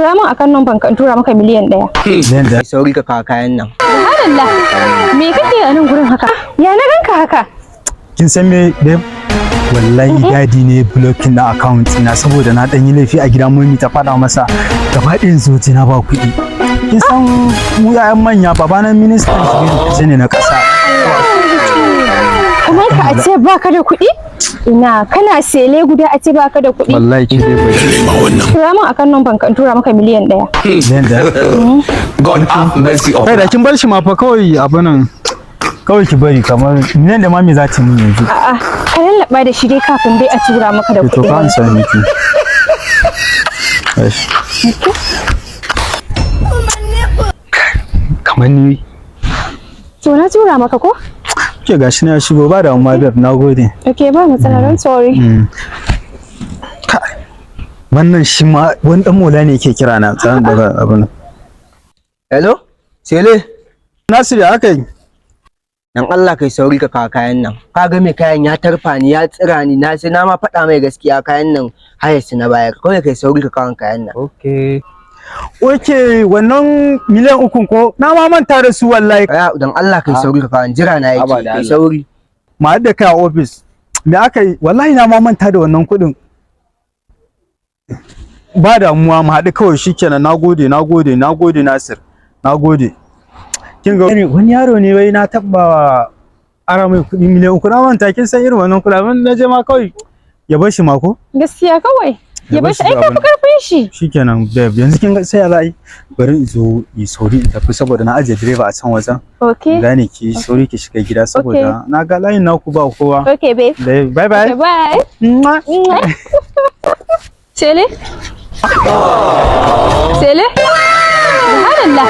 Tura min akan numban ka in tura maka miliyan 1. Zan da sauri ka kawo kayan nan. Subhanallah. Me kake a nan gurin haka? Ya na ganka haka? Kin san me babe? Wallahi dadi ne blocking na account na saboda na dan yi laifi a gidan mummy ta fada masa gaba ɗayan zoji na ba kuɗi. Kin san mu yayan manya babana ministan shi ne na ƙasa. Kamar ka a ce baka da kuɗi? Ina kana sele guda a ce baka da kuɗi? Wallahi ki dai bai. Tura min akan numban ka in tura maka miliyan 1. Zan da. God have mercy on Kai da kin bar shi ma fa kawai abunan kawai ki bari kamar nan da mami za ta mun yanzu. A'a, ka lallaba da shi dai kafin dai a tura maka da kuɗi. To ka an san miki. Kamar ni. To na tura maka ko? Ke gashi na shigo ba da amma babe nagode. Okay, ba matsala, don't sorry. Wannan shi ma wani dan mola ne yake kira na tsaron daga abun. Hello? Sele? Nasir ya aka yi? Dan Allah kai sauri ka kawo kayan nan. Ka ga me kayan ya tarfa ni ya tsira ni na sai na ma faɗa mai gaskiya kayan nan hayarsu na bayar. Kawai kai sauri ka kawo kayan nan. Okay. Oke wannan miliyan 3 ko na ma manta da su wallahi. Dan Allah kai sauri ka kawo jira na yake kai sauri. Ma da kai a office. Me aka yi? Wallahi na ma manta da wannan kuɗin. Ba damuwa mu haɗu kawai shikenan nagode Nasir. Nagode. Kin ga wani yaro ne wai na tabba ara mai kuɗi miliyan 3 na manta kin san irin wannan kuɗaɗen na je ma kawai ya bar shi ma ko? Gaskiya kawai. Ya bar shi ai ka fi karfin shi. Shikenan babe yanzu kin ga sai ya zai bari in zo yi sauri in tafi saboda na ajiye direba a can wajen. Okay. Gane ki sauri ki shiga gida saboda na ga layin naku ba kowa. Okay babe. Bye bye. Okay, bye. Sele? Sele? Subhanallah.